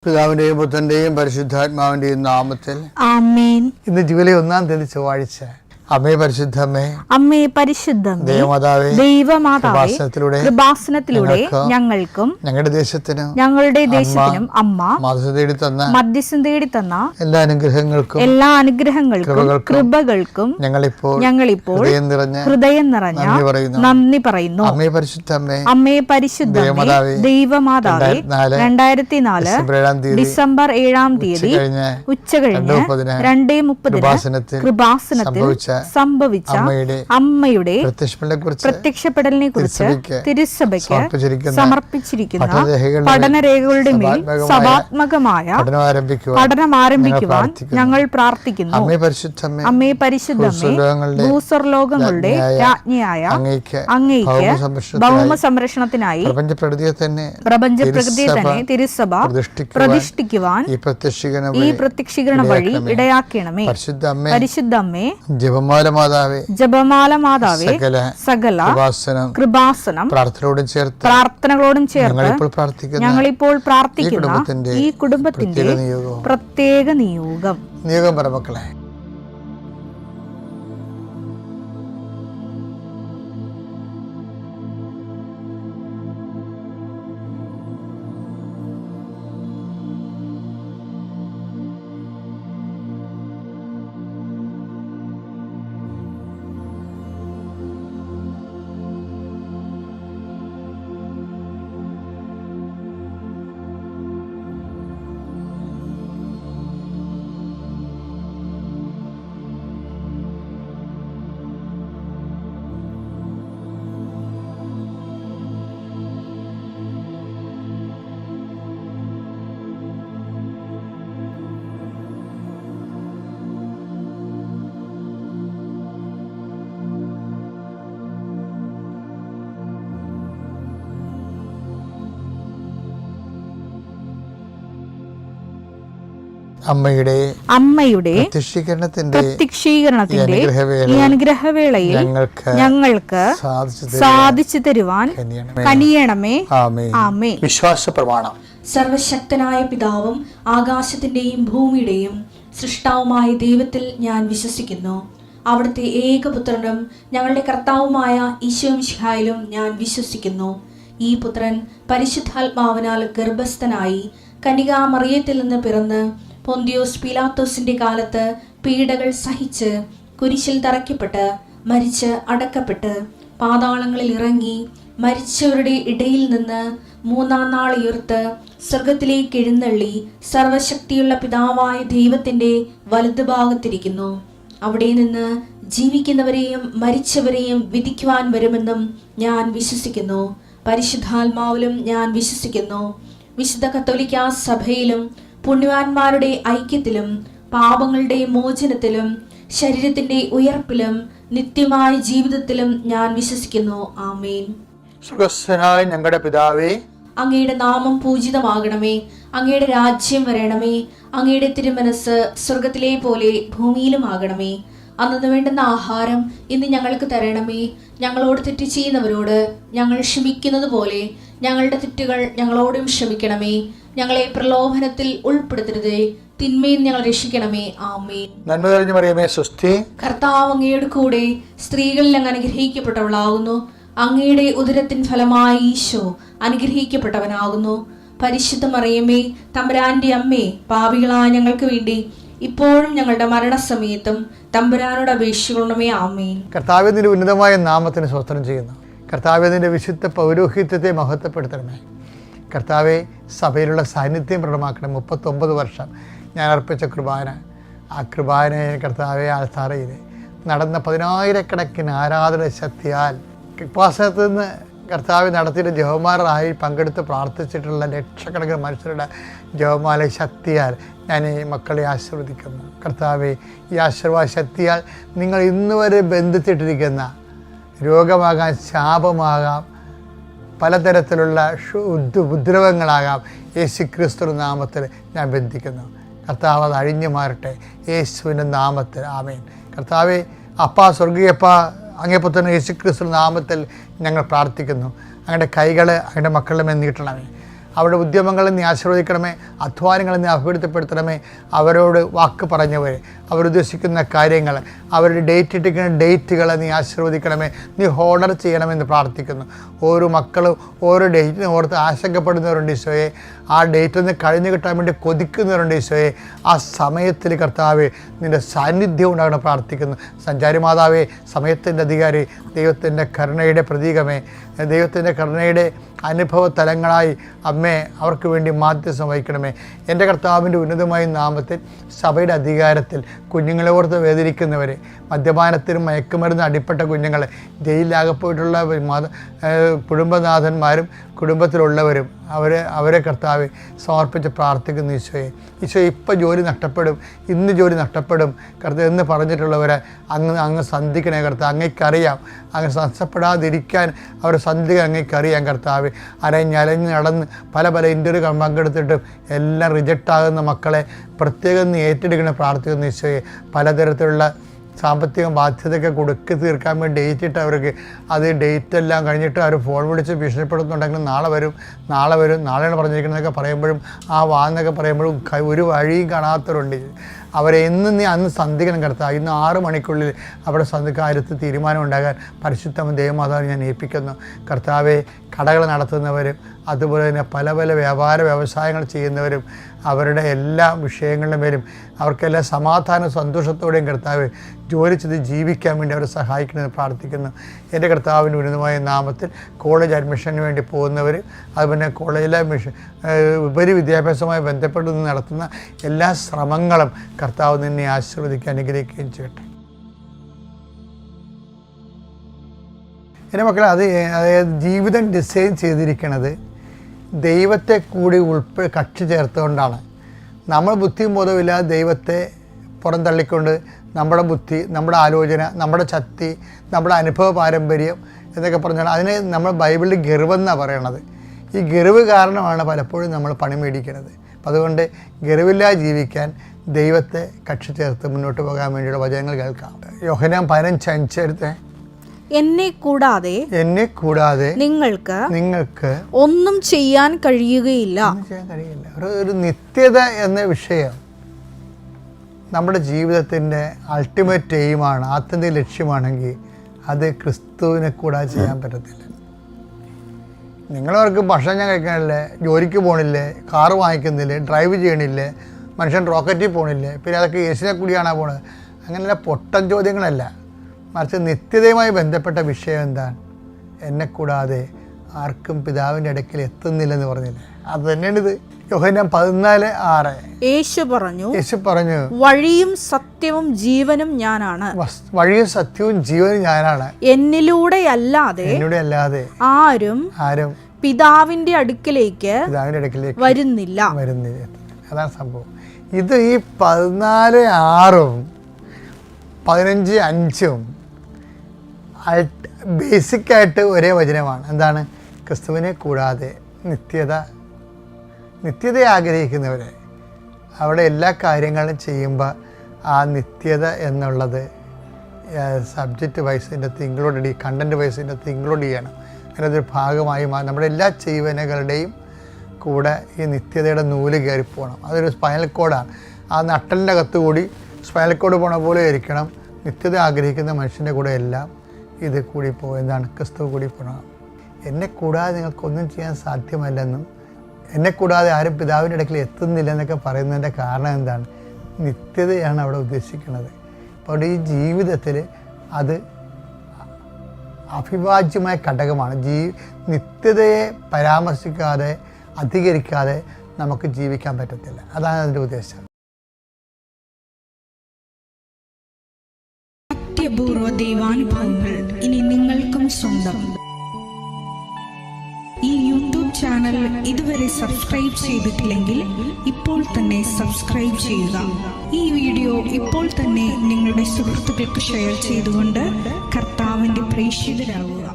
പിതാവിന്റെയും പുത്രന്റെയും പരിശുദ്ധാത്മാവിന്റെയും നാമത്തിൽ ആമേൻ. ഇന്ന് ജൂലൈ 1 തീയതി ചൊവ്വാഴ്ച. അമ്മേ പരിശുദ്ധമ്മേ, അമ്മേ പരിശുദ്ധമേ, ദൈവമാതാവേ, ദൈവമാതാവേ, കൃപാസനത്തിലൂടെ ഞങ്ങൾക്കും ഞങ്ങളുടെ ദേശത്തിനും അമ്മ മധ്യസ്ഥം തേടി തന്ന എല്ലാ അനുഗ്രഹങ്ങൾക്കും കൃപകൾക്കും ഞങ്ങളിപ്പോൾ ഹൃദയം നിറഞ്ഞ നന്ദി പറയുന്നു. അമ്മേ പരിശുദ്ധമ്മേ, അമ്മേ പരിശുദ്ധമേ, ദൈവമാതാവേ, 2004 ഡിസംബർ 7 തീയതി ഉച്ചകഴിഞ്ഞ് 2:30 കൃപാസനത്തിൽ സംഭവിച്ച അമ്മയുടെ പ്രത്യക്ഷപ്പെടലിനെ കുറിച്ച് തിരുസഭയ്ക്ക് സമർപ്പിച്ചിരിക്കുന്ന പഠനരേഖകളുടെ മേൽ സഭാത്മകമായ പഠനം ആരംഭിക്കുവാൻ ഞങ്ങൾ പ്രാർത്ഥിക്കുന്നു. അമ്മേ പരിശുദ്ധമേ, ഭൂസ്വർലോകങ്ങളുടെ രാജ്ഞിയായ അങ്ങയ്ക്ക് ഭൗമ സംരക്ഷണത്തിനായി പ്രപഞ്ചപ്രകൃതിയെ തന്നെ തിരുസഭ പ്രതിഷ്ഠിക്കുവാൻ ഈ പ്രത്യക്ഷീകരണം വഴി ഇടയാക്കണമേ. പരിശുദ്ധമ്മേ, ജപമാല മാതാവേ, സകല കൃപാസനം പ്രാർത്ഥനകളോടും ചേർത്ത് ഞങ്ങളിപ്പോൾ പ്രാർത്ഥിക്കുന്ന ഈ കുടുംബത്തിന്റെ പ്രത്യേക നിയോഗം പറ മക്കളെ. അമ്മയുടെ പ്രത്യക്ഷീകരണത്തിന്റെ ഈ അനുഗ്രഹവേളയിൽ ഞങ്ങൾക്ക് സാധിച്ചു തരുവാൻ കനിയണമേ. ആമേൻ. വിശ്വാസ പ്രമാണം. സർവശക്തനായ പിതാവും ആകാശത്തിന്റെയും ഭൂമിയുടെയും സൃഷ്ടാവുമായ ദൈവത്തിൽ ഞാൻ വിശ്വസിക്കുന്നു. അവിടുത്തെ ഏകപുത്രനും ഞങ്ങളുടെ കർത്താവുമായ ഈശോമിശിഹായിലും ഞാൻ വിശ്വസിക്കുന്നു. ഈ പുത്രൻ പരിശുദ്ധാത്മാവിനാൽ ഗർഭസ്ഥനായി കന്യകാമറിയത്തിൽ നിന്ന് പിറന്ന് പൊന്തിയോസ് പീലാത്തോസിന്റെ കാലത്ത് പീഡകൾ സഹിച്ച് കുരിശിൽ തറയ്ക്കപ്പെട്ട് മരിച്ച് അടക്കപ്പെട്ട് പാതാളങ്ങളിൽ ഇറങ്ങി മരിച്ചവരുടെ ഇടയിൽ നിന്ന് 3-ാം നാൾ ഉയർത്ത് സ്വർഗത്തിലേക്ക് എഴുന്നള്ളി സർവശക്തിയുള്ള പിതാവായ ദൈവത്തിന്റെ വലതുഭാഗത്തിരിക്കുന്നു. അവിടെ നിന്ന് ജീവിക്കുന്നവരെയും മരിച്ചവരെയും വിധിക്കുവാൻ വരുമെന്നും ഞാൻ വിശ്വസിക്കുന്നു. പരിശുദ്ധാത്മാവിലും ഞാൻ വിശ്വസിക്കുന്നു. വിശുദ്ധ കത്തോലിക്കാ സഭയിലും പുണ്യവാന്മാരുടെ ഐക്യത്തിലും പാപങ്ങളുടെ മോചനത്തിലും ശരീരത്തിന്റെ ഉയർപ്പിലും നിത്യമായ ജീവിതത്തിലും ഞാൻ വിശ്വസിക്കുന്നു. ആമേൻ. സ്വർഗ്ഗസ്ഥനായ ഞങ്ങളുടെ പിതാവേ, അങ്ങയുടെ നാമം പൂജിതമാകണമേ. അങ്ങയുടെ രാജ്യം വരണമേ. അങ്ങയുടെ തിരുമനസ് സ്വർഗത്തിലെ പോലെ ഭൂമിയിലും ആകണമേ. അന്നു വേണ്ടുന്ന ആഹാരം ഇന്ന് ഞങ്ങൾക്ക് തരണമേ. ഞങ്ങളോട് തെറ്റ് ചെയ്യുന്നവരോട് ഞങ്ങൾ ക്ഷമിക്കുന്നത് പോലെ ഞങ്ങളുടെ തെറ്റുകൾ ഞങ്ങളോടും ക്ഷമിക്കണമേ. ഞങ്ങളെ പ്രലോഭനത്തിൽ ഉൾപ്പെടുത്തരുതേ, തിന്മയിൽ ഞങ്ങൾ രക്ഷിക്കണമേ. ആമേൻ. നന്മ നിറഞ്ഞ മറിയമേ, സ്വസ്തി. കർത്താവ് അങ്ങയുടെ കൂടെ സ്ത്രീകളിൽ അങ്ങ് അനുഗ്രഹിക്കപ്പെട്ടവളാകുന്നു. അങ്ങയുടെ ഉദരത്തിൻ ഫലമായി ഈശോ അനുഗ്രഹിക്കപ്പെട്ടവനാകുന്നു. പരിശുദ്ധ മറിയമേ, തമ്പുരാന്റെ അമ്മേ, പാപികളായ ഞങ്ങൾക്ക് വേണ്ടി ഇപ്പോഴും ഞങ്ങളുടെ മരണസമയത്തും തമ്പുരാനോട് അപേക്ഷിക്കണമേ. ആമേൻ. കർത്താവേ, നിന്റെ ഉന്നതമായ നാമത്തിന് സ്തോത്രം ചെയ്യുന്നു. കർത്താവേ, നിന്റെ വിശുദ്ധ പൗരോഹിത്യത്തെ മഹത്വപ്പെടുത്തണമേ. കർത്താവെ, സഭയിലുള്ള സാന്നിധ്യം പ്രകടമാക്കണം. 39 വർഷം ഞാൻ അർപ്പിച്ച കുർബാന, ആ കുർബാനയെ കർത്താവെ ആൾത്താറയിൽ നടന്ന 10,000-കണക്കിന് ആരാധന ശക്തിയാൽ കൃപാസനത്ത് നിന്ന് കർത്താവ് നടത്തിയിട്ട് ജപമാലയായി പങ്കെടുത്ത് പ്രാർത്ഥിച്ചിട്ടുള്ള ലക്ഷക്കണക്കിന് മനുഷ്യരുടെ ജപമാല ശക്തിയാൽ ഞാൻ ഈ മക്കളെ ആശീർവദിക്കുന്നു. കർത്താവെ, ഈ ആശീർവാദ ശക്തിയാൽ നിങ്ങൾ ഇന്നുവരെ ബന്ധിച്ചിട്ടിരിക്കുന്ന രോഗമാകാം, ശാപമാകാം, പലതരത്തിലുള്ള ഉപദ്രവങ്ങളാകാം, യേശുക്രിസ്തു നാമത്തിൽ ഞാൻ ബന്ധിക്കുന്നു. കർത്താവ് അത് അഴിഞ്ഞു മാറട്ടെ യേശുവിൻ്റെ നാമത്തിൽ. ആമേൻ. കർത്താവെ, അപ്പാ, സ്വർഗീയപ്പ, അങ്ങേ പുത്രൻ യേശുക്രിസ്തു നാമത്തിൽ ഞങ്ങൾ പ്രാർത്ഥിക്കുന്നു. അങ്ങയുടെ കൈകൾ അങ്ങയുടെ മക്കളുടെ മേൽ നീട്ടണമേ. അവരുടെ ഉദ്യമങ്ങളെ നീ ആശീർവദിക്കണമേ, അധ്വാനങ്ങളെ നീ അഭിവൃദ്ധിപ്പെടുത്തണമേ. അവരോട് വാക്ക് പറഞ്ഞവരെ, അവരുദ്ദേശിക്കുന്ന കാര്യങ്ങൾ, അവരുടെ ഡേറ്റ് ഇട്ടിരിക്കുന്ന ഡേറ്റുകളെ നീ ആശീർവദിക്കണമേ, നീ ഓർഡർ ചെയ്യണമെന്ന് പ്രാർത്ഥിക്കുന്നു. ഓരോ മക്കളും ഓരോ ഡേറ്റിനെ ഓർത്ത് ആശങ്കപ്പെടുന്നവരുണ്ട് ഈശോയെ. ആ ഡേറ്റിൽ നിന്ന് കഴിഞ്ഞു കിട്ടാൻ വേണ്ടി കൊതിക്കുന്നവരുണ്ട് ഈശോയെ. ആ സമയത്തിൽ കർത്താവേ നിൻ്റെ സാന്നിധ്യം ഉണ്ടാകണം പ്രാർത്ഥിക്കുന്നു. സഞ്ചാരി മാതാവേ, സമയത്തിൻ്റെ അധികാരി, ദൈവത്തിൻ്റെ കരുണയുടെ പ്രതീകമേ, ദൈവത്തിൻ്റെ കരുണയുടെ അനുഭവ തലങ്ങളായി അമ്മേ അവർക്ക് വേണ്ടി മാധ്യസ്ഥം വഹിക്കണമേ. എൻ്റെ കർത്താവിൻ്റെ ഉന്നതമായ നാമത്തിൽ സഭയുടെ അധികാരത്തിൽ കുഞ്ഞുങ്ങളെ ഓർത്ത് വേദനിക്കുന്നവരെ, മദ്യപാനത്തിനും മയക്കുമരുന്ന് അടിപ്പെട്ട കുഞ്ഞുങ്ങളെ, ജയിലിലാകപ്പെട്ടുള്ള കുടുംബനാഥന്മാരും കുടുംബത്തിലുള്ളവരും അവരെ കർത്താവെ സമർപ്പിച്ച് പ്രാർത്ഥിക്കുന്നു ഈശോയെ. ഈശോ ഇപ്പോൾ ജോലി നഷ്ടപ്പെടും, ഇന്ന് ജോലി നഷ്ടപ്പെടും കർത്താവ് എന്ന് പറഞ്ഞിട്ടുള്ളവരെ അങ്ങ് സന്ധിക്കണേ കർത്താവ്. അങ്ങേക്കറിയാം, അങ്ങ് നഷ്ടപ്പെടാതിരിക്കാൻ അവരെ സന്ധിക്കാൻ അങ്ങേക്കറിയാം കർത്താവ്. അലഞ്ഞ് നടന്ന് പല ഇൻ്റർവ്യൂ പങ്കെടുത്തിട്ടും എല്ലാം റിജക്റ്റാകുന്ന മക്കളെ പ്രത്യേകം നീ ഏറ്റെടുക്കണ പ്രാർത്ഥിക്കുന്നു ഈശോയെ. പലതരത്തിലുള്ള സാമ്പത്തിക ബാധ്യതയൊക്കെ കൊടുക്കി തീർക്കാൻ വേണ്ടി ഡേറ്റ് ഇട്ട് അവർക്ക് അത് ഡേറ്റ് എല്ലാം കഴിഞ്ഞിട്ട് അവർ ഫോൺ വിളിച്ച് ഭീഷണിപ്പെടുത്തുന്നുണ്ടെങ്കിൽ നാളെ വരും നാളെയാണ് പറഞ്ഞിരിക്കുന്നതൊക്കെ പറയുമ്പോഴും ആ വാന്നൊക്കെ പറയുമ്പോഴും ഒരു വഴിയും കാണാത്തവരുണ്ട്. അവരെ നീ അന്ന് സന്ധിക്കണം കർത്താവ്. ഇന്ന് 6 മണിക്കുള്ളിൽ അവിടെ കാര്യത്തിൽ തീരുമാനം ഉണ്ടാകാൻ പരിശുദ്ധ ദേവമാതാവിനെ ഞാൻ ഏൽപ്പിക്കുന്നു കർത്താവെ. കടകൾ നടത്തുന്നവരും അതുപോലെ തന്നെ പല വ്യവസായങ്ങൾ ചെയ്യുന്നവരും അവരുടെ എല്ലാ വിഷയങ്ങളുടെ മേലും അവർക്കെല്ലാം സമാധാന സന്തോഷത്തോടെയും കർത്താവ് ജോലി ചെയ്ത് ജീവിക്കാൻ വേണ്ടി അവരെ സഹായിക്കണമെന്ന് പ്രാർത്ഥിക്കുന്നു. എൻ്റെ കർത്താവിൻ്റെ ഉന്നതമായ നാമത്തിൽ കോളേജ് അഡ്മിഷന് വേണ്ടി പോകുന്നവർ, അതുപോലെ കോളേജിലെ ഉപരി വിദ്യാഭ്യാസവുമായി ബന്ധപ്പെട്ട് നടത്തുന്ന എല്ലാ ശ്രമങ്ങളും കർത്താവ് നിന്നെ ആശീർവദിക്കാൻ അനുഗ്രഹിക്കുകയും ചെയ്യട്ടെ. എൻ്റെ മക്കളെ, അതായത് ജീവിതം ഡിസൈൻ ചെയ്തിരിക്കുന്നത് ദൈവത്തെ കൂടി കക്ഷി ചേർത്തുകൊണ്ടാണ്. നമ്മൾ ബുദ്ധിയും ബോധവുമില്ലാതെ ദൈവത്തെ പുറന്തള്ളിക്കൊണ്ട് നമ്മുടെ ബുദ്ധി, നമ്മുടെ ആലോചന, നമ്മുടെ ശക്തി, നമ്മുടെ അനുഭവ പാരമ്പര്യം എന്നൊക്കെ പറഞ്ഞാൽ അതിനെ നമ്മൾ ബൈബിളിൽ ഗർവെന്നാണ് പറയണത്. ഈ ഗർവ് കാരണമാണ് പലപ്പോഴും നമ്മൾ പണി മേടിക്കുന്നത്. അപ്പം അതുകൊണ്ട് ഗർവില്ലാതെ ജീവിക്കാൻ ദൈവത്തെ കക്ഷി ചേർത്ത് മുന്നോട്ട് പോകാൻ വേണ്ടിയുള്ള വചനങ്ങൾ കേൾക്കാം. യോഹന്നാൻ 15:5 എന്നെ കൂടാതെ നിങ്ങൾക്ക് ഒന്നും ചെയ്യാൻ കഴിയുകയില്ല. ഒരു നിത്യത എന്ന വിഷയം നമ്മുടെ ജീവിതത്തിൻ്റെ അൾട്ടിമേറ്റ് എയിമാണ്, ആത്യന്തിക ലക്ഷ്യമാണെങ്കിൽ അത് ക്രിസ്തുവിനെ കൂടാതെ ചെയ്യാൻ പറ്റത്തില്ല. നിങ്ങളവർക്ക് ഭക്ഷണം കഴിക്കാനില്ലേ, ജോലിക്ക് പോകണില്ലേ, കാറ് വാങ്ങിക്കുന്നില്ലേ, ഡ്രൈവ് ചെയ്യണില്ലേ, മനുഷ്യൻ റോക്കറ്റിൽ പോകണില്ലേ, പിന്നെ അതൊക്കെ യേശുവിനെ കൂടിയാണോ പോണത്? അങ്ങനെയുള്ള പൊട്ടൻ ചോദ്യങ്ങളല്ല, മറിച്ച് നിത്യതയുമായി ബന്ധപ്പെട്ട വിഷയം എന്താണ്? എന്നെ കൂടാതെ ആർക്കും പിതാവിൻ്റെ അടുക്കൽ എത്തുന്നില്ലെന്ന് പറഞ്ഞില്ലേ, അത് തന്നെയാണിത്. യോഹന്നാൻ 14:6 യേശു പറഞ്ഞു വഴിയും സത്യവും ജീവനും ഞാനാണ്. വഴിയും സത്യവും ജീവനും ഞാനാണ്. എന്നിലൂടെ അല്ലാതെ ആരും പിതാവിന്റെ അടുക്കിലേക്ക് വരുന്നില്ല. അതാണ് സംഭവം. ഇത് ഈ 14:6 15:5 ബേസിക്കായിട്ട് ഒരേ വചനമാണ്. എന്താണ്? ക്രിസ്തുവിനെ കൂടാതെ നിത്യതയെ ആഗ്രഹിക്കുന്നവരെ അവിടെ എല്ലാ കാര്യങ്ങളും ചെയ്യുമ്പോൾ ആ നിത്യത എന്നുള്ളത് സബ്ജക്റ്റ് വൈസിൻ്റെ അകത്ത് ഇൻക്ലൂഡ് കണ്ടൻറ്റ് വൈസിൻ്റെ അകത്ത് ഇൻക്ലൂഡ് ചെയ്യണം. അതിനതൊരു ഭാഗമായി നമ്മുടെ എല്ലാ ജീവനകളുടെയും കൂടെ ഈ നിത്യതയുടെ നൂല് കയറിപ്പോകണം. അതൊരു സ്പൈനൽ കോഡാണ്. ആ നട്ടലിൻ്റെ അകത്ത് കൂടി സ്പൈനൽ കോഡ് പോണ പോലെ ആയിരിക്കണം നിത്യത ആഗ്രഹിക്കുന്ന മനുഷ്യൻ്റെ കൂടെ എല്ലാം ഇത് കൂടി പോകും. എന്താണ്? ക്രിസ്തു കൂടി പോകണം. എന്നെ കൂടാതെ നിങ്ങൾക്കൊന്നും ചെയ്യാൻ സാധ്യമല്ലെന്നും എന്നെ കൂടാതെ ആരും പിതാവിൻ്റെ ഇടയ്ക്കിൽ എത്തുന്നില്ല എന്നൊക്കെ പറയുന്നതിൻ്റെ കാരണം എന്താണ്? നിത്യതയാണ് അവിടെ ഉദ്ദേശിക്കുന്നത്. അപ്പോൾ ഈ ജീവിതത്തിൽ അത് അവിഭാജ്യമായ ഘടകമാണ്. നിത്യതയെ പരാമർശിക്കാതെ അധികരിക്കാതെ നമുക്ക് ജീവിക്കാൻ പറ്റത്തില്ല. അതാണ് അതിൻ്റെ ഉദ്ദേശം. അത്യപൂർവ ദൈവാനുഭവങ്ങൾ ഇനി നിങ്ങൾക്കും സ്വന്തം. ഈ യൂട്യൂബ് ചാനൽ ഇതുവരെ സബ്സ്ക്രൈബ് ചെയ്തിട്ടില്ലെങ്കിൽ ഇപ്പോൾ തന്നെ സബ്സ്ക്രൈബ് ചെയ്യുക. ഈ വീഡിയോ ഇപ്പോൾ തന്നെ നിങ്ങളുടെ സുഹൃത്തുക്കൾക്ക് ഷെയർ ചെയ്തുകൊണ്ട് കർത്താവിൻ്റെ പ്രേക്ഷിതരാകുക.